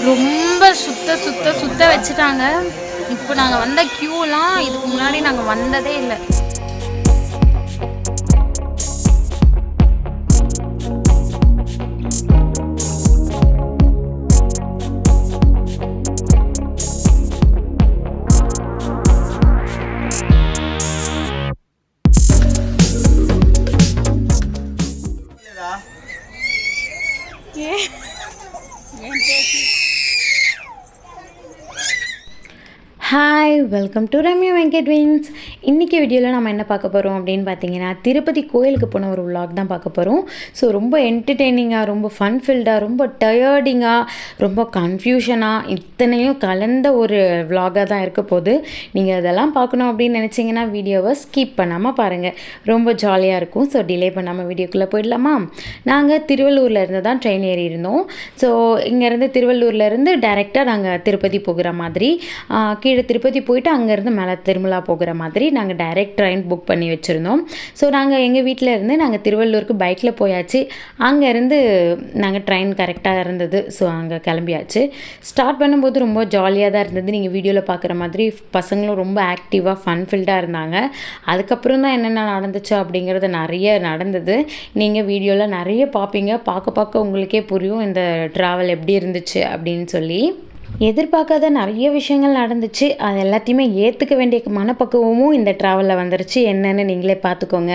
ரொம்ப சுத்த சுத்த சுத்த வச்சுட்டாங்க. இப்போ நாங்கள் வந்த க்யூலாம் இதுக்கு முன்னாடி நாங்கள் வந்ததே இல்லை. Hi, welcome to Ramya Venkat wings. இன்றைக்கி வீடியோவில் நம்ம என்ன பார்க்க போகிறோம் அப்படின்னு பார்த்தீங்கன்னா, திருப்பதி கோயிலுக்கு போன ஒரு vlog தான் பார்க்க போகிறோம். ஸோ ரொம்ப என்டர்டெய்னிங்காக, ரொம்ப ஃபன்ஃபில்டாக, ரொம்ப டயர்டிங்காக, ரொம்ப கன்ஃபியூஷனாக, இத்தனையும் கலந்த ஒரு vlog-ஆக தான் இருக்க போகுது. நீங்கள் அதெல்லாம் பார்க்கணும் அப்படின்னு நினச்சிங்கன்னா வீடியோவை ஸ்கிப் பண்ணாமல் பாருங்கள். ரொம்ப ஜாலியாக இருக்கும். ஸோ டிலே பண்ணாமல் வீடியோக்குள்ளே போயிடலாமா? நாங்கள் திருவள்ளூரில் இருந்து தான் ட்ரெயின் ஏறி இருந்தோம். ஸோ இங்கேருந்து திருவள்ளூர்லேருந்து டைரெக்டாக நாங்கள் திருப்பதி போகிற மாதிரி, கீழே திருப்பதி போயிட்டு அங்கேருந்து மேலே திருமலா போகிற மாதிரி நாங்கள் டைரெக்ட் ட்ரெயின் புக் பண்ணி வச்சுருந்தோம். ஸோ நாங்கள் எங்கள் வீட்டில் இருந்து நாங்கள் திருவள்ளூருக்கு பைக்கில் போயாச்சு. அங்கேருந்து நாங்கள் ட்ரெயின் கரெக்டாக இருந்தது. ஸோ அங்கே கிளம்பியாச்சு. ஸ்டார்ட் பண்ணும்போது ரொம்ப ஜாலியாக தான் இருந்தது. நீங்கள் வீடியோவில் பார்க்குற மாதிரி பசங்களும் ரொம்ப ஆக்டிவாக ஃபன்ஃபில்டாக இருந்தாங்க. அதுக்கப்புறம் தான் என்னென்ன நடந்துச்சு அப்படிங்கிறது நிறைய நடந்தது. நீங்கள் வீடியோவில் நிறைய பார்ப்பீங்க. பார்க்க பார்க்க உங்களுக்கே புரியும் இந்த ட்ராவல் எப்படி இருந்துச்சு அப்படின்னு சொல்லி. எதிர்பார்க்காத நிறைய விஷயங்கள் நடந்துச்சு. அது எல்லாத்தையுமே ஏற்றுக்க வேண்டிய மனப்பக்குவமும் இந்த ட்ராவலில் வந்துருச்சு. என்னன்னு நீங்களே பார்த்துக்கோங்க.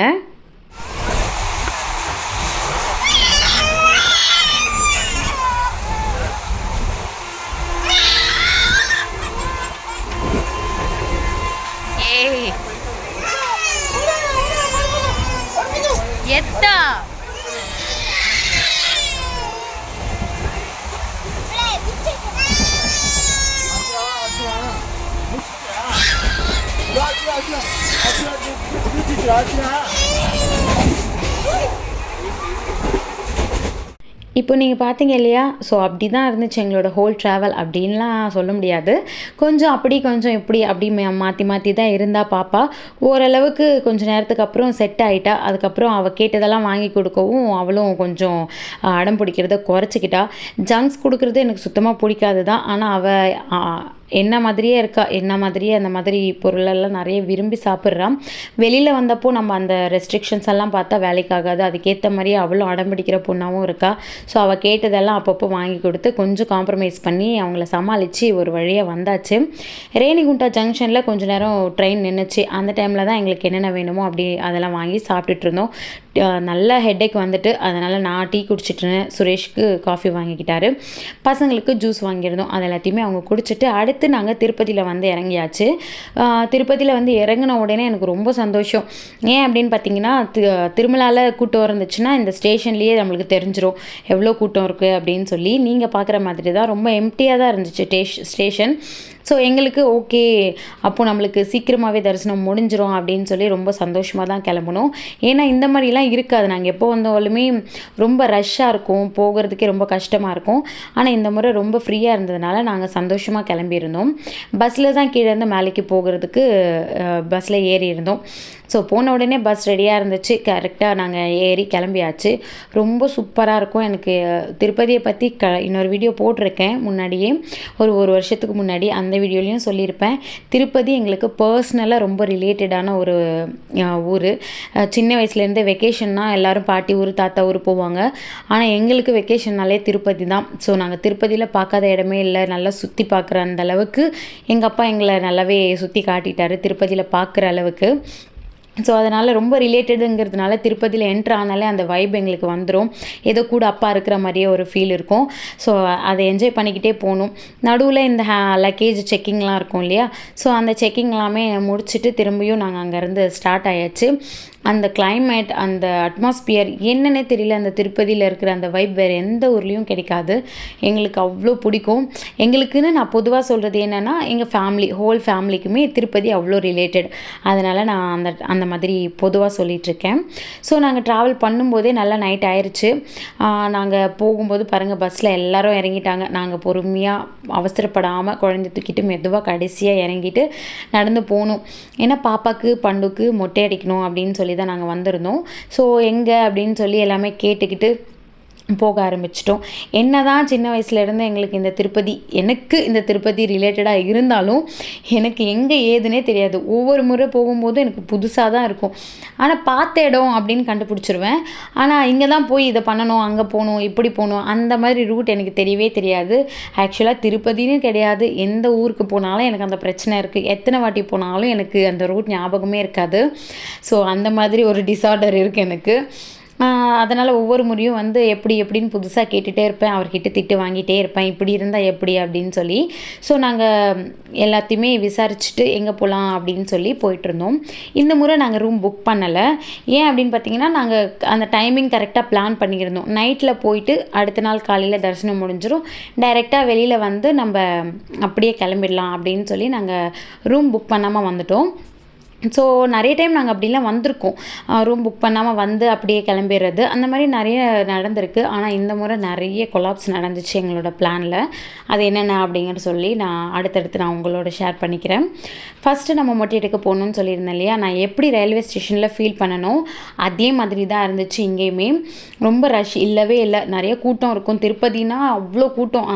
இப்போ நீங்கள் பார்த்தீங்க இல்லையா? ஸோ அப்படி தான் இருந்துச்சு எங்களோட ஹோல் ட்ராவல். அப்படின்லாம் சொல்ல முடியாது. கொஞ்சம் அப்படி கொஞ்சம் இப்படி அப்படி மாற்றி மாற்றி தான் இருந்தா பாப்பா. ஓரளவுக்கு கொஞ்சம் நேரத்துக்கு அப்புறம் செட் ஆகிட்டா. அதுக்கப்புறம் அவள் கேட்டதெல்லாம் வாங்கி கொடுக்கவும் அவளும் கொஞ்சம் அடம் பிடிக்கிறத குறைச்சிக்கிட்டா. ஜங்க்ஸ் கொடுக்குறது எனக்கு சுத்தமாக பிடிக்காது தான். ஆனால் அவள் என்ன மாதிரியே இருக்கா. என்ன மாதிரியே அந்த மாதிரி பொருளெல்லாம் நிறைய விரும்பி சாப்பிட்றான். வெளியில் வந்தப்போ நம்ம அந்த ரெஸ்ட்ரிக்ஷன்ஸ் எல்லாம் பார்த்தா வேலைக்காகாது. அதுக்கேற்ற மாதிரியே அவளும் அடம் பிடிக்கிற பொண்ணாகவும் இருக்கா. ஸோ அவள் கேட்டதெல்லாம் அப்பப்போ வாங்கி கொடுத்து கொஞ்சம் காம்ப்ரமைஸ் பண்ணி அவங்கள சமாளித்து ஒரு வழியாக வந்தாச்சு. ரேணிகுண்டா ஜங்ஷனில் கொஞ்சம் நேரம் ட்ரெயின் நின்றுச்சு. அந்த டைமில் தான் எங்களுக்கு என்னென்ன வேணுமோ அப்படி அதெல்லாம் வாங்கி சாப்பிட்டுட்டு இருந்தோம். நல்ல ஹெட்டேக் வந்துட்டு அதனால் நான் டீ குடிச்சிட்டுருந்தேன். சுரேஷ்க்கு காஃபி வாங்கிக்கிட்டாரு. பசங்களுக்கு ஜூஸ் வாங்கியிருந்தோம். அது எல்லாத்தையுமே அவங்க குடிச்சிட்டு அடுத்து நாங்கள் திருப்பதியில் வந்து இறங்கியாச்சு. திருப்பதியில் வந்து இறங்கின உடனே எனக்கு ரொம்ப சந்தோஷம். ஏன் அப்படின்னு பார்த்தீங்கன்னா, திருமலாவில் கூட்டம் இருந்துச்சுன்னா இந்த ஸ்டேஷன்லேயே நம்மளுக்கு தெரிஞ்சிடும் எவ்வளோ கூட்டம் இருக்குது அப்படின்னு சொல்லி. நீங்கள் பார்க்குற மாதிரி தான் ரொம்ப எம்டியாக தான் இருந்துச்சு ஸ்டேஷன். ஸோ எங்களுக்கு ஓகே, அப்போது நம்மளுக்கு சீக்கிரமாகவே தரிசனம் முடிஞ்சிடும் அப்படின்னு சொல்லி ரொம்ப சந்தோஷமாக தான் கிளம்பணும். ஏன்னா இந்த மாதிரிலாம் இருக்காது. நாங்கள் எப்போ வந்தாலுமே ரொம்ப ரஷ்ஷாக இருக்கும், போகிறதுக்கே ரொம்ப கஷ்டமாக இருக்கும். ஆனால் இந்த முறை ரொம்ப ஃப்ரீயாக இருந்ததுனால நாங்கள் சந்தோஷமாக கிளம்பியிருந்தோம். பஸ்ஸில் தான் கீழே இருந்து மேலேக்கு போகிறதுக்கு பஸ்ஸில் ஏறி இருந்தோம். ஸோ போன உடனே பஸ் ரெடியாக இருந்துச்சு. கரெக்டாக நாங்கள் ஏறி கிளம்பியாச்சு. ரொம்ப சூப்பராக இருக்கும். எனக்கு திருப்பதியை பற்றி இன்னொரு வீடியோ போட்டிருக்கேன் முன்னாடியே, ஒரு வருஷத்துக்கு முன்னாடி. அந்த வீடியோலையும் சொல்லியிருப்பேன். திருப்பதி எங்களுக்கு பர்சனலாக ரொம்ப ரிலேட்டடான ஒரு ஊர். சின்ன வயசுலேருந்தே வெக்கேஷன்னா எல்லோரும் பாட்டி ஊர் தாத்தா ஊர் போவாங்க. ஆனால் எங்களுக்கு வெக்கேஷன்னாலே திருப்பதி தான். ஸோ நாங்கள் திருப்பதியில் பார்க்காத இடமே இல்லை. நல்லா சுற்றி பார்க்குற அந்த அளவுக்கு எங்கள் அப்பா எங்களை நல்லாவே சுற்றி காட்டிட்டார் திருப்பதியில் பார்க்குற அளவுக்கு. ஸோ அதனால் ரொம்ப ரிலேட்டடுங்கிறதுனால திருப்பதியில் என்ட்ரு ஆனாலே அந்த வைப் எங்களுக்கு வந்துடும். ஏதோ கூட அப்பா இருக்கிற மாதிரியே ஒரு ஃபீல் இருக்கும். ஸோ அதை என்ஜாய் பண்ணிக்கிட்டே போகணும். நடுவில் இந்த லக்கேஜ் செக்கிங்லாம் இருக்கும் இல்லையா? ஸோ அந்த செக்கிங் எல்லாமே முடிச்சுட்டு திரும்பியும் நாங்கள் அங்கேருந்து ஸ்டார்ட் ஆயாச்சு. அந்த கிளைமேட், அந்த அட்மாஸ்பியர் என்னன்னே தெரியல. அந்த திருப்பதியில் இருக்கிற அந்த வைப் வேறு எந்த ஊர்லேயும் கிடைக்காது. எங்களுக்கு அவ்வளோ பிடிக்கும். எங்களுக்குன்னு நான் பொதுவாக சொல்கிறது என்னென்னா, எங்கள் ஹோல் ஃபேமிலிக்குமே திருப்பதி அவ்வளோ ரிலேட்டட். அதனால் நான் அந்த மாதிரி பொதுவாக சொல்லிகிட்ருக்கேன். ஸோ நாங்கள் ட்ராவல் பண்ணும்போதே நல்லா நைட் ஆயிடுச்சு. நாங்கள் போகும்போது பாருங்கள், பஸ்ஸில் எல்லோரும் இறங்கிட்டாங்க. நாங்கள் பொறுமையாக அவசரப்படாமல் குழந்தை தூக்கிட்டு மெதுவாக கடைசியாக இறங்கிட்டு நடந்து போகணும். ஏன்னா பாப்பாவுக்கு பண்டுக்கு மொட்டை அடிக்கணும் அப்படின்னு சொல்லி தான் நாங்கள் வந்திருந்தோம். ஸோ எங்கே அப்படின்னு சொல்லி எல்லாமே கேட்டுக்கிட்டு போக ஆரம்பிச்சிட்டோம். என்னதான் சின்ன வயசுலேருந்து எங்களுக்கு இந்த திருப்பதி ரிலேட்டடாக இருந்தாலும் எனக்கு எங்கே ஏதுன்னே தெரியாது. ஒவ்வொரு முறை போகும்போதும் எனக்கு புதுசாக தான் இருக்கும். ஆனால் பார்த்த இடம் அப்படின்னு கண்டுபிடிச்சிருவேன். ஆனால் இங்கே தான் போய் இதை பண்ணணும், அங்கே போகணும், இப்படி போகணும், அந்த மாதிரி ரூட் எனக்கு தெரியவே தெரியாது. ஆக்சுவலாக திருப்பதின்னு கிடையாது, எந்த ஊருக்கு போனாலும் எனக்கு அந்த பிரச்சனை இருக்குது. எத்தனை வாட்டி போனாலும் எனக்கு அந்த ரூட் ஞாபகமே இருக்காது. ஸோ அந்த மாதிரி ஒரு டிஸார்டர் இருக்குது எனக்கு. அதனால் ஒவ்வொரு முறையும் வந்து எப்படின்னு புதுசாக கேட்டுகிட்டே இருப்பேன். அவர்கிட்ட திட்டு வாங்கிட்டே இருப்பேன், இப்படி இருந்தால் எப்படி அப்படின்னு சொல்லி. ஸோ நாங்கள் எல்லாத்தையுமே விசாரிச்சுட்டு எங்கே போகலாம் அப்படின்னு சொல்லி போயிட்டுருந்தோம். இந்த முறை நாங்கள் ரூம் புக் பண்ணலை. ஏன் அப்படின்னு பார்த்தீங்கன்னா, நாங்கள் அந்த டைமிங் கரெக்டாக பிளான் பண்ணியிருந்தோம். நைட்டில் போயிட்டு அடுத்த நாள் காலையில் தரிசனம் முடிஞ்சிடும், டைரெக்டாக வெளியில் வந்து நம்ம அப்படியே கிளம்பிடலாம் அப்படின்னு சொல்லி நாங்கள் ரூம் புக் பண்ணாமல் வந்துட்டோம். ஸோ நிறைய டைம் நாங்கள் அப்படிலாம் வந்திருக்கோம். ரூம் புக் பண்ணாமல் வந்து அப்படியே கிளம்பிடுறது, அந்த மாதிரி நிறைய நடந்திருக்கு. ஆனால் இந்த முறை நிறைய கொலாப்ஸ் நடந்துச்சு எங்களோட பிளானில். அது என்னென்ன அப்படிங்கிற சொல்லி நான் அடுத்தடுத்து உங்களோட ஷேர் பண்ணிக்கிறேன். ஃபஸ்ட்டு நம்ம மொட்டை எடுக்க போகணுன்னு சொல்லியிருந்தேன் இல்லையா, நான் எப்படி ரயில்வே ஸ்டேஷனில் ஃபீல் பண்ணணும் அதே மாதிரி தான் இருந்துச்சு இங்கேயுமே. ரொம்ப ரஷ் இல்லவே இல்லை, நிறைய கூட்டம் இருக்கும். திருப்பதினா அவ்வளோ கூட்டம்,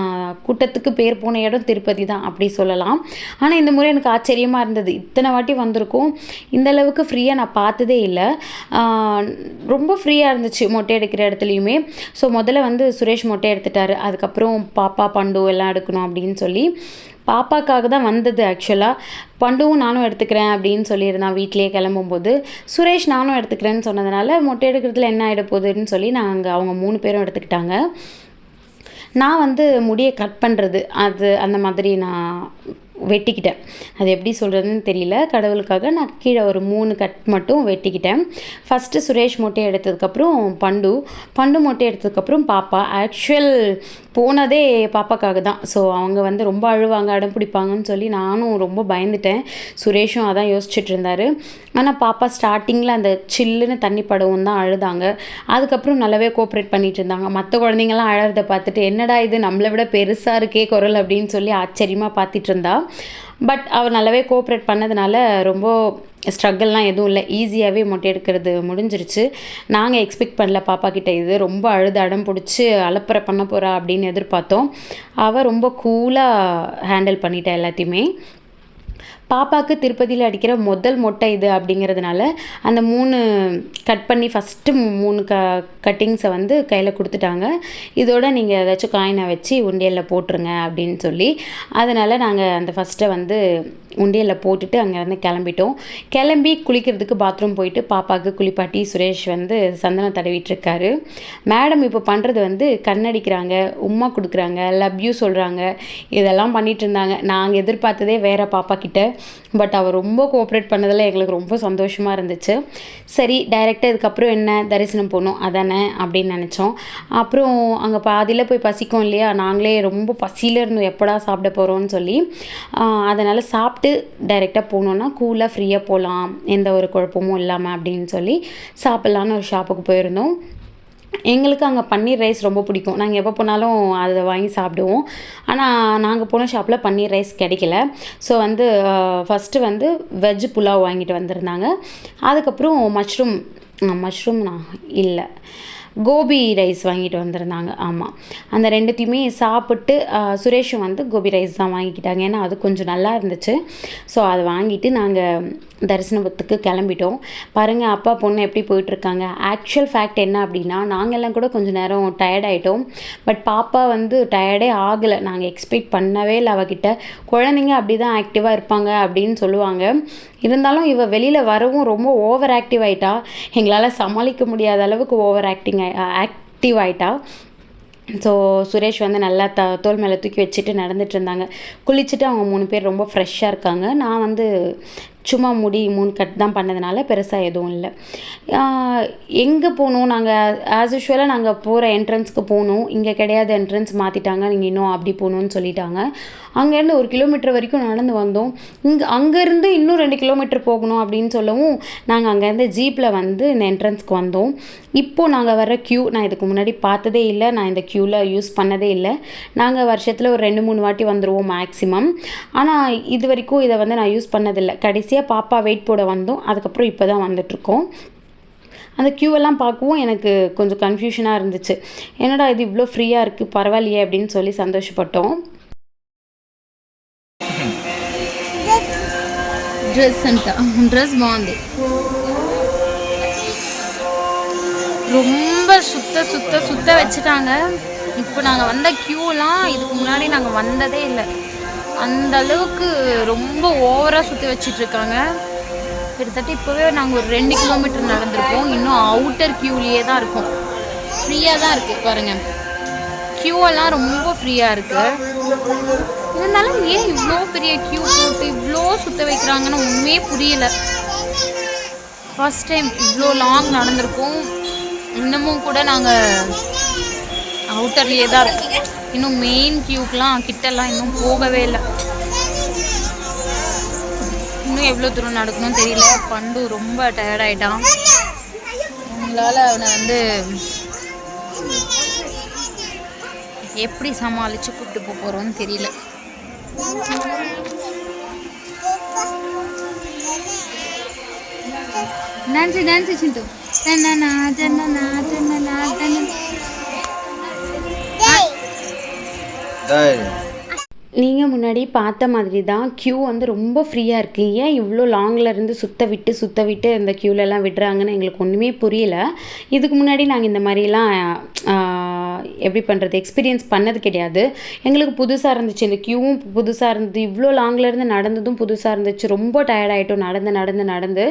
கூட்டத்துக்கு பேர் போன இடம் திருப்பதி தான் அப்படி சொல்லலாம். ஆனால் இந்த முறை எனக்கு ஆச்சரியமாக இருந்தது. இத்தனை வாட்டி வந்திருக்கும், இந்த அளவுக்கு ஃப்ரீயாக நான் பார்த்ததே இல்லை. ரொம்ப ஃப்ரீயாக இருந்துச்சு மொட்டை எடுக்கிற இடத்துலையுமே. ஸோ முதல்ல வந்து சுரேஷ் மொட்டை எடுத்துட்டாரு. அதுக்கப்புறம் பாப்பா பண்டு எல்லாம் எடுக்கணும் அப்படின்னு சொல்லி, பாப்பாக்காக தான் வந்தது ஆக்சுவலாக. பண்டுவும் நானும் எடுத்துக்கிறேன் அப்படின்னு சொல்லியிருந்தான் வீட்டிலேயே கிளம்பும்போது. சுரேஷ் நானும் எடுத்துக்கிறேன்னு சொன்னதுனால மொட்டை எடுக்கிறதுல என்ன ஆகிட போகுதுன்னு சொல்லி அவங்க 3 பேரும் எடுத்துக்கிட்டாங்க. நான் வந்து முடியை கட் பண்ணுறது அந்த மாதிரி நான் வெட்டிக்கிட்டேன். அது எப்படி சொல்கிறதுன்னு தெரியல. கடவுளுக்காக நான் கீழே ஒரு 3 கட் மட்டும் வெட்டிக்கிட்டேன். ஃபஸ்ட்டு சுரேஷ் மொட்டை எடுத்ததுக்கப்புறம் பண்டு மொட்டை எடுத்ததுக்கப்புறம் பாப்பா. ஆக்சுவல் போனதே பாப்பாக்காக தான். ஸோ அவங்க வந்து ரொம்ப அழுவாங்க, அடம் பிடிப்பாங்கன்னு சொல்லி நானும் ரொம்ப பயந்துட்டேன். சுரேஷும் அதான் யோசிச்சுட்டு இருந்தார். ஆனால் பாப்பா ஸ்டார்டிங்கில் அந்த சில்லுன்னு தண்ணி படவும் தான் அழுதாங்க. அதுக்கப்புறம் நல்லாவே கோஆப்ரேட் பண்ணிகிட்டு இருந்தாங்க. மற்ற குழந்தைங்கள்லாம் அழறதை பார்த்துட்டு என்னடா இது நம்மளை விட பெருசாக இருக்கே குரல் அப்படின்னு சொல்லி ஆச்சரியமாக பார்த்துட்டு இருந்தா. பட் அவர் நல்லாவே கோஆப்ரேட் பண்ணதுனால ரொம்ப ஸ்ட்ரகிள்லாம் எதுவும் இல்லை, ஈஸியாகவே மொட்டை எடுக்கிறது முடிஞ்சிருச்சு. நாங்கள் எக்ஸ்பெக்ட் பண்ணல பாப்பா கிட்ட இது ரொம்ப அழுது அடம் பிடிச்சி அலப்பறை பண்ண போகிறா அப்படின்னு எதிர்பார்த்தோம். அவள் ரொம்ப கூலாக ஹேண்டில் பண்ணிட்டா எல்லாத்தையுமே. பாப்பாவுக்கு திருப்பதியில் அடிக்கிற முதல் மொட்டை இது அப்படிங்கிறதுனால அந்த 3 கட் பண்ணி ஃபஸ்ட்டு 3 கட்டிங்ஸை வந்து கையில் கொடுத்துட்டாங்க. இதோட நீங்கள் ஏதாச்சும் காயினை வச்சு உண்டியலில் போட்டுருங்க அப்படின்னு சொல்லி. அதனால் நாங்கள் அந்த ஃபஸ்ட்டை வந்து உண்டியலில் போட்டுட்டு அங்கேருந்து கிளம்பிட்டோம். கிளம்பி குளிக்கிறதுக்கு பாத்ரூம் போயிட்டு பாப்பாவுக்கு குளிப்பாட்டி சுரேஷ் வந்து சந்தனம் தடவிட்டுருக்காரு. மேடம் இப்போ பண்ணுறது வந்து கண்ணடிக்கிறாங்க, உம்மா கொடுக்குறாங்க, லவ் யூ சொல்கிறாங்க, இதெல்லாம் பண்ணிகிட்டு இருந்தாங்க. நாங்கள் எதிர்பார்த்ததே வேறு பாப்பா கிட்ட. பட் அவர் ரொம்ப கோஆப்ரேட் பண்ணதில் எங்களுக்கு ரொம்ப சந்தோஷமாக இருந்துச்சு. சரி டைரெக்டாக இதுக்கப்புறம் என்ன தரிசனம் போகணும் அதானே அப்படின்னு நினச்சோம். அப்புறம் அங்கே பாதியில் போய் பசிக்கும் இல்லையா, நாங்களே ரொம்ப பசியில் இருந்தோம் எப்படா சாப்பிட போகிறோன்னு சொல்லி. அதனால் சாப்பிட்டு டைரெக்டாக போனோன்னா கூலாக ஃப்ரீயாக போகலாம், எந்த ஒரு குழப்பமும் இல்லாமல் அப்படின்னு சொல்லி சாப்பிட்லான்னு ஒரு ஷாப்புக்கு போயிருந்தோம். எங்களுக்கு அங்கே பன்னீர் ரைஸ் ரொம்ப பிடிக்கும். நாங்கள் எப்போ போனாலும் அதை வாங்கி சாப்பிடுவோம். ஆனால் நாங்கள் போன ஷாப்பில் பன்னீர் ரைஸ் கிடைக்கல. ஸோ வந்து ஃபஸ்ட்டு வந்து வெஜ் புலாவ் வாங்கிட்டு வந்திருந்தாங்க. அதுக்கப்புறம் மஷ்ரூம் இல்லை கோபி ரைஸ் வாங்கிட்டு வந்திருந்தாங்க. ஆமாம், அந்த 2த்தையுமே சாப்பிட்டு சுரேஷும் வந்து கோபி ரைஸ் தான் வாங்கிக்கிட்டாங்க. ஏன்னா அது கொஞ்சம் நல்லா இருந்துச்சு. ஸோ அதை வாங்கிட்டு நாங்கள் தரிசனத்துக்கு கிளம்பிட்டோம். பாருங்கள் அப்பா பொண்ணு எப்படி போயிட்டுருக்காங்க. ஆக்சுவல் ஃபேக்ட் என்ன அப்படின்னா, நாங்கள் எல்லாம் கூட கொஞ்சம் நேரம் டயர்ட் ஆகிட்டோம். பட் பாப்பா வந்து டயர்டே ஆகலை. நாங்கள் எக்ஸ்பெக்ட் பண்ணவே இல்லை அவகிட்ட. குழந்தைங்க அப்படி தான் ஆக்டிவாக இருப்பாங்க அப்படின்னு சொல்லுவாங்க. இருந்தாலும் இவள் வெளியில் வரவும் ரொம்ப ஓவர் ஆக்டிவ் ஆகிட்டா. எங்களால் சமாளிக்க முடியாத அளவுக்கு ஓவர் ஆக்டிவ் ஆகிட்டா. ஸோ சுரேஷ் வந்து நல்லா தோல் மேலே தூக்கி வச்சுட்டு நடந்துட்டு இருந்தாங்க. குளிச்சுட்டு அவங்க 3 பேர் ரொம்ப ஃப்ரெஷ்ஷாக இருக்காங்க. நான் வந்து சும்மா முடி 3 கட் தான் பண்ணதுனால பெருசாக எதுவும் இல்லை. எங்கே போகணும், நாங்கள் ஆஸ் யூஷுவலாக நாங்கள் போகிற என்ட்ரன்ஸ்க்கு போகணும். இங்கே கிடையாது, என்ட்ரன்ஸ் மாற்றிட்டாங்க, நீங்கள் இன்னும் அப்படி போகணுன்னு சொல்லிட்டாங்க. அங்கேருந்து 1 கிலோமீட்டர் வரைக்கும் நடந்து வந்தோம். அங்கேருந்து இன்னும் 2 கிலோமீட்டர் போகணும் அப்படின்னு சொல்லவும் நாங்கள் அங்கேருந்து ஜீப்பில் வந்து இந்த என்ட்ரன்ஸ்க்கு வந்தோம். இப்போது நாங்கள் வர நான் இதுக்கு முன்னாடி பார்த்ததே இல்லை, நான் இந்த க்யூவில் யூஸ் பண்ணதே இல்லை. நாங்கள் வருஷத்தில் ஒரு 2-3 வாட்டி வந்துடுவோம் மேக்ஸிமம். ஆனால் இது வரைக்கும் இதை வந்து நான் யூஸ் பண்ணதில்லை. கடைசியாக பாப்பா வெயிட் போட வந்தோம், அதுக்கப்புறம் இப்போ தான் வந்துட்ருக்கோம். அந்த க்யூவெல்லாம் பார்க்கவும் எனக்கு கொஞ்சம் கன்ஃபியூஷனாக இருந்துச்சு. என்னடா இது இவ்வளோ ஃப்ரீயாக இருக்குது, பரவாயில்லையே அப்படின்னு சொல்லி சந்தோஷப்பட்டோம். డ్రెస్ బాగుంది. ரொம்ப சுத்த வச்சுட்டாங்க. இப்போ நாங்கள் வந்த க்யூலாம் இதுக்கு முன்னாடி நாங்கள் வந்ததே இல்லை. அந்த அளவுக்கு ரொம்ப ஓவராக சுற்றி வச்சிட்ருக்காங்க. கிட்டத்தட்ட இப்போவே நாங்கள் ஒரு 2 கிலோமீட்டர் நடந்திருக்கோம். இன்னும் அவுட்டர் க்யூலேயே தான் இருக்கோம். ஃப்ரீயாக தான் இருக்குது பாருங்கள். க்யூவெல்லாம் ரொம்ப ஃப்ரீயாக இருக்குது. இருந்தாலும் ஏன் இவ்வளோ பெரிய க்யூ போட்டு இவ்வளோ சுற்ற வைக்கிறாங்கன்னு ஒன்றுமே புரியல. ஃபஸ்ட் டைம் இவ்வளோ லாங் நடந்திருக்கோம். இன்னமும் கூட நாங்கள் அவுட்டர்லேயே தான் இருக்கோம். இன்னும் மெயின் க்யூக்கெலாம் கிட்டெல்லாம் இன்னும் போகவே இல்லை. இன்னும் எவ்வளோ தூரம் நடக்கணும்னு தெரியல. பண்டு ரொம்ப டயர்டாயிட்டான். உங்களால் அவனை வந்து எப்படி சமாளித்து கூப்பிட்டு போக போகிறோன்னு தெரியல. டான்ஸு சிண்டு. நீங்கள் முன்னாடி பார்த்த மாதிரி தான் க்யூ வந்து ரொம்ப ஃப்ரீயாக இருக்குது. ஏன் இவ்வளோ லாங்கில் இருந்து சுற்ற விட்டு இந்த க்யூலெல்லாம் விடுறாங்கன்னு எங்களுக்கு ஒன்றுமே புரியல. இதுக்கு முன்னாடி நாங்கள் இந்த மாதிரிலாம் எப்படி பண்ணுறது எக்ஸ்பீரியன்ஸ் பண்ணது கிடையாது. எங்களுக்கு புதுசாக இருந்துச்சு. இந்த க்யூவும் புதுசாக இருந்தது. இவ்வளோ லாங்கில் இருந்து நடந்ததும் புதுசாக இருந்துச்சு. ரொம்ப டயர்டாயிட்டோம் நடந்து.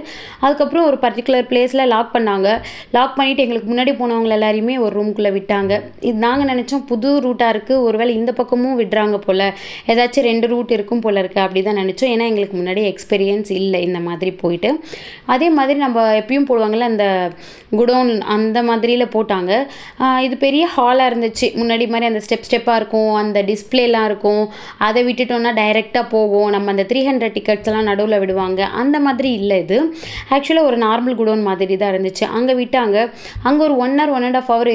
அதுக்கப்புறம் ஒரு பர்டிகுலர் பிளேஸில் லாக் பண்ணாங்க. லாக் பண்ணிவிட்டு எங்களுக்கு முன்னாடி போனவங்க எல்லாரையுமே ஒரு ரூம்குள்ளே விட்டாங்க. இது நாங்கள் நினச்சோம் புது ரூட்டாக இருக்குது, ஒருவேளை இந்த பக்கமும் விடுறாங்க போல், ஏதாச்சும் 2 ரூட் இருக்கும் போல் இருக்குது அப்படி தான் நினச்சோம். ஏன்னா எங்களுக்கு முன்னாடி எக்ஸ்பீரியன்ஸ் இல்லை இந்த மாதிரி போயிட்டு. அதே மாதிரி நம்ம எப்பயும் போடுவாங்கள்ல அந்த குடோன் அந்த மாதிரியில் போட்டாங்க. இது பெரிய ஹாலாக இருந்துச்சு. முன்னாடி மாதிரி அந்த ஸ்டெப்பாக இருக்கும், அந்த டிஸ்பிளேலாம் இருக்கும். அதை விட்டுட்டோன்னா டைரெக்டாக போகும். நம்ம அந்த 300 டிக்கெட்ஸ்லாம் நடுவில் விடுவாங்க, அந்த மாதிரி இல்லை. இது ஆக்சுவலாக ஒரு நார்மல் குடோன் மாதிரி தான் இருந்துச்சு. அங்கே விட்டாங்க. அங்கே ஒரு 1 hour 1.5 hour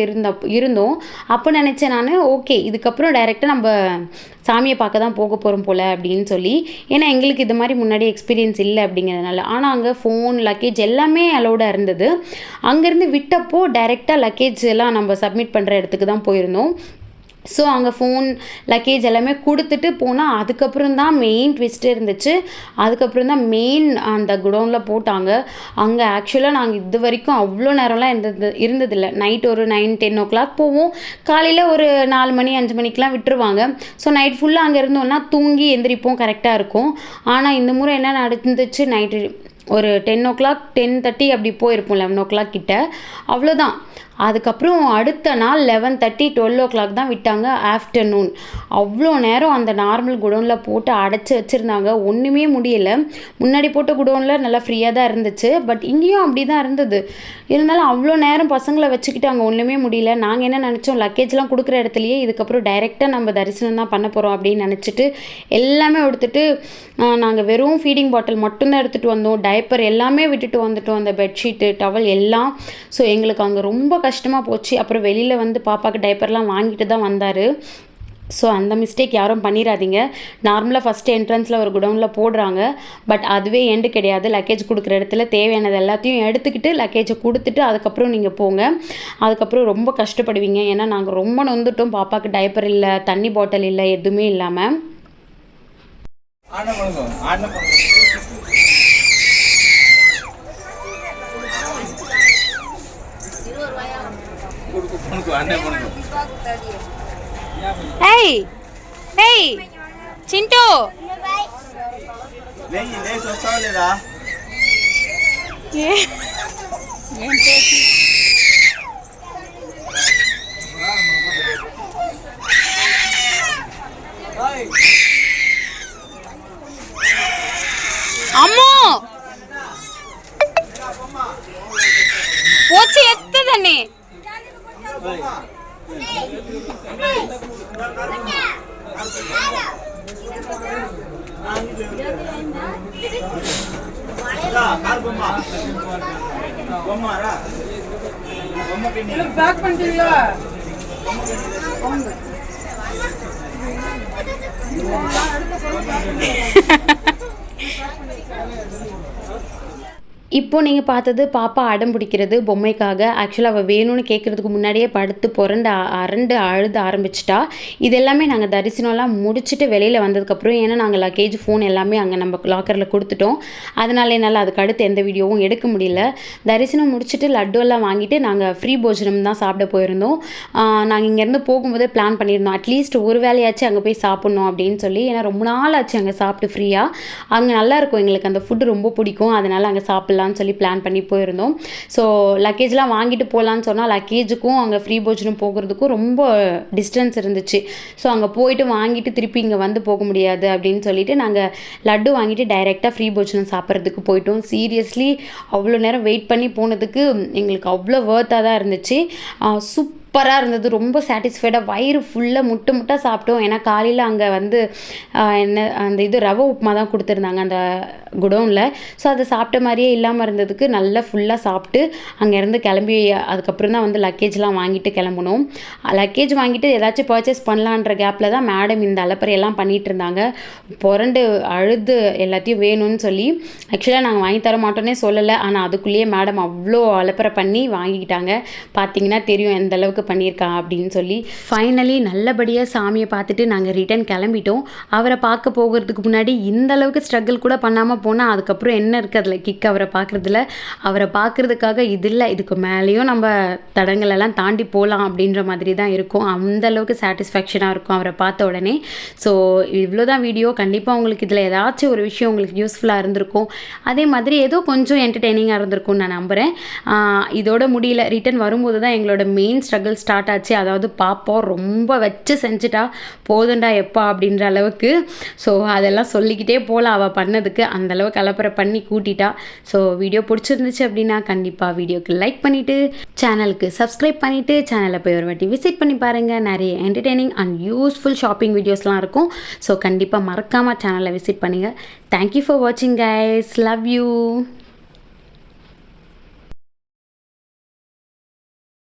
இருந்தோம். அப்போ நினச்சேன் நான், ஓகே இதுக்கப்புறம் டைரெக்டாக நம்ம சாமியை பார்க்க தான் போக போகிறோம் போல் அப்படின்னு சொல்லி. ஏன்னா எங்களுக்கு இது மாதிரி முன்னாடி எக்ஸ்பீரியன்ஸ் இல்லை அப்படிங்கிறதுனால. ஆனால் அங்கே ஃபோன் லக்கேஜ் எல்லாமே அலோடாக இருந்தது. அங்கேருந்து விட்டப்போ டைரெக்டாக லக்கேஜ் எல்லாம் நம்ம சப்மிட் பண்ணுற இடத்துக்கு தான் போயிருந்தோம். ஸோ அங்கே ஃபோன் லக்கேஜ் எல்லாமே கொடுத்துட்டு போனால் அதுக்கப்புறம் தான் மெயின் ட்விஸ்ட்டே இருந்துச்சு. அதுக்கப்புறம் தான் மெயின் அந்த குடோனில் போட்டாங்க. அங்கே ஆக்சுவலாக நாங்கள் இது வரைக்கும் அவ்வளோ நேரம்லாம் இருந்ததில்லை. நைட் ஒரு 9-10 o'clock போவோம். காலையில் ஒரு 4 மணி 5 மணிக்கெலாம் விட்டுருவாங்க. ஸோ நைட் ஃபுல்லாக அங்கே இருந்தோன்னா தூங்கி எந்திரிப்போம், கரெக்டாக இருக்கும். ஆனால் இந்த முறை என்ன நடந்துச்சு, நைட்டு ஒரு 10 o'clock 10:30 அப்படி போயிருப்போம், 11 o'clock கிட்ட, அவ்வளோதான். அதுக்கப்புறம் அடுத்த நாள் 11:30 12 o'clock தான் விட்டாங்க ஆஃப்டர்நூன். அவ்வளோ நேரம் அந்த நார்மல் குடோனில் போட்டு அடைச்சி வச்சுருந்தாங்க. ஒன்றுமே முடியலை. முன்னாடி போட்ட குடோனில் நல்லா ஃப்ரீயாக தான் இருந்துச்சு. பட் இங்கேயும் அப்படி தான் இருந்தது. இருந்தாலும் அவ்வளோ நேரம் பசங்களை வச்சுக்கிட்டு அங்கே ஒன்றுமே முடியல. நாங்கள் என்ன நினச்சோம், லக்கேஜ்லாம் கொடுக்குற இடத்துலையே இதுக்கப்புறம் டைரெக்டாக நம்ம தரிசனம் தான் பண்ண போகிறோம் அப்படின்னு நினச்சிட்டு எல்லாமே எடுத்துகிட்டு நாங்கள் வெறும் ஃபீடிங் பாட்டில் மட்டும்தான் எடுத்துகிட்டு வந்தோம். டைப்பர் எல்லாமே விட்டுட்டு வந்துட்டோம், அந்த பெட்ஷீட்டு டவல் எல்லாம். ஸோ எங்களுக்கு அங்கே ரொம்ப கஷ்டமாக போச்சு. அப்புறம் வெளியில் வந்து பாப்பாவுக்கு டைப்பர்லாம் வாங்கிட்டு தான் வந்தார். ஸோ அந்த மிஸ்டேக் யாரும் பண்ணிடாதீங்க. நார்மலாக ஃபஸ்ட்டு என்ட்ரன்ஸில் ஒரு குடவுனில் போடுறாங்க. பட் அதுவே எண்டு கிடையாது. லக்கேஜ் கொடுக்குற இடத்துல தேவையானது எல்லாத்தையும் எடுத்துக்கிட்டு லக்கேஜை கொடுத்துட்டு அதுக்கப்புறம் நீங்கள் போங்க. அதுக்கப்புறம் ரொம்ப கஷ்டப்படுவீங்க. ஏன்னா நாங்கள் ரொம்ப நொந்துட்டோம். பாப்பாவுக்கு டைப்பர் இல்லை, தண்ணி பாட்டில் இல்லை, எதுவுமே இல்லாமல். Hey, hey, Chintu. అమ్మో వచ్చి ఎత్తదని பேக் பண்ணிட்டீங்களா? இப்போ நீங்கள் பார்த்தது பாப்பா அடம் பிடிக்கிறது பொம்மைக்காக. ஆக்சுவலாக அவள் வேணும்னு கேட்குறதுக்கு முன்னாடியே படுத்து புரண்டு அழுத ஆரம்பிச்சிட்டா. இது எல்லாமே நாங்கள் தரிசனம்லாம் முடிச்சுட்டு வெளியில் வந்ததுக்கப்புறம், ஏன்னா நாங்கள் லக்கேஜ் ஃபோன் எல்லாமே அங்கே நம்ம லாக்கரில் கொடுத்துட்டோம். அதனால என்னால் அதுக்கு அடுத்து எந்த வீடியோவும் எடுக்க முடியல. தரிசனம் முடிச்சுட்டு லட்டு எல்லாம் வாங்கிட்டு நாங்கள் ஃப்ரீ போஜனம் தான் சாப்பிட போயிருந்தோம். நாங்கள் இங்கேருந்து போகும்போதே பிளான் பண்ணியிருந்தோம், அட்லீஸ்ட் ஒரு வேலையாச்சும் அங்கே போய் சாப்பிட்ணும் அப்படின்னு சொல்லி. ஏன்னா ரொம்ப நாள் ஆச்சு அங்கே சாப்பிட்டு ஃப்ரீயாக. அங்கே நல்லாயிருக்கும், எங்களுக்கு அந்த ஃபுட்டு ரொம்ப பிடிக்கும். அதனால் அங்கே சாப்பிட்லான்னு சொல்லி பிளான் பண்ணி போயிருந்தோம். ஸோ லக்கேஜ்லாம் வாங்கிட்டு போகலான்னு சொன்னால் லக்கேஜுக்கும் அங்கே ஃப்ரீ போஜனம் போகிறதுக்கும் ரொம்ப டிஸ்டன்ஸ் இருந்துச்சு. ஸோ அங்கே போயிட்டு வாங்கிட்டு திருப்பி இங்கே வந்து போக முடியாது அப்படின்னு சொல்லிட்டு நாங்கள் லட்டு வாங்கிட்டு டைரெக்டாக ஃப்ரீ போஜனம் சாப்பிட்றதுக்கு போயிட்டோம். சீரியஸ்லி அவ்வளோ நேரம் வெயிட் பண்ணி போனதுக்கு எங்களுக்கு அவ்வளோ வர்த்தாக தான் இருந்துச்சு. சூப்பராக இருந்தது, ரொம்ப சாட்டிஸ்ஃபைடாக வயிறு ஃபுல்லாக முட்டாக சாப்பிட்டோம். ஏன்னா காலையில் அங்கே வந்து அந்த ரவை உப்புமா தான் கொடுத்துருந்தாங்க அந்த குடோனில். ஸோ அதை சாப்பிட்ட மாதிரியே இல்லாமல் இருந்ததுக்கு நல்லா ஃபுல்லாக சாப்பிட்டு அங்கேருந்து கிளம்பி அதுக்கப்புறம் தான் வந்து லக்கேஜ்லாம் வாங்கிட்டு கிளம்பணும். லக்கேஜ் வாங்கிட்டு ஏதாச்சும் பர்ச்சேஸ் பண்ணலான்ற கேப்பில் தான் மேடம் இந்த அலப்பறையெல்லாம் பண்ணிகிட்டு இருந்தாங்க. புரண்டு அழுது எல்லாத்தையும் வேணும்னு சொல்லி. ஆக்சுவலாக நாங்கள் வாங்கி தர மாட்டோன்னே சொல்லலை, ஆனால் அதுக்குள்ளேயே மேடம் அவ்வளோ அலப்பறை பண்ணி வாங்கிக்கிட்டாங்க. பார்த்தீங்கன்னா தெரியும் எந்த அளவுக்கு பண்ணியிருக்கா அப்படின்னு சொல்லி. ஃபைனலி நல்லபடியாக சாமியை பார்த்துட்டு நாங்கள் ரிட்டர்ன் கிளம்பிட்டோம். அவரை பார்க்க போகிறதுக்கு முன்னாடி இந்த அளவுக்கு ஸ்ட்ரகிள் கூட பண்ணாமல் போனால் அதுக்கப்புறம் என்ன இருக்குது அதில் கிக் அவரை பார்க்குறதுல. அவரை பார்க்குறதுக்காக இது இல்லை, இதுக்கு மேலேயும் நம்ம தடங்களெல்லாம் தாண்டி போகலாம் அப்படின்ற மாதிரி தான் இருக்கும். அந்த அளவுக்கு சாட்டிஸ்ஃபேக்ஷனாக இருக்கும் அவரை பார்த்த உடனே. ஸோ இவ்வளோ தான் வீடியோ. கண்டிப்பாக உங்களுக்கு இதில் ஏதாச்சும் ஒரு விஷயம் உங்களுக்கு யூஸ்ஃபுல்லாக இருந்திருக்கும். அதே மாதிரி ஏதோ கொஞ்சம் என்டர்டெய்னிங்காக இருந்திருக்கும்னு நான் நம்புகிறேன். இதோட முடியல, ரிட்டன் வரும்போது தான் எங்களோட மெயின் ஸ்ட்ரகிள் ஸ்டார்ட் ஆச்சு. அதாவது பாப்பா ரொம்ப வச்சு செஞ்சுட்டா, போதுண்டா எப்பா அப்படின்ற அளவுக்கு. ஸோ அதெல்லாம் சொல்லிக்கிட்டே போகலாம் அவள் பண்ணதுக்கு. அந்தளவுக்கு கலப்பரை பண்ணி கூட்டிட்டா. ஸோ வீடியோ பிடிச்சிருந்துச்சு அப்படின்னா கண்டிப்பாக வீடியோக்கு லைக் பண்ணிவிட்டு சேனலுக்கு சப்ஸ்கிரைப் பண்ணிவிட்டு சேனலை போய் ஒரு வாட்டி விசிட் பண்ணி பாருங்கள். நிறைய என்டர்டெய்னிங் அண்ட் யூஸ்ஃபுல் ஷாப்பிங் வீடியோஸ்லாம் இருக்கும். ஸோ கண்டிப்பாக மறக்காமல் சேனலை விசிட் பண்ணுங்கள். தேங்க்யூ ஃபார் வாட்சிங் கைஸ். Love you.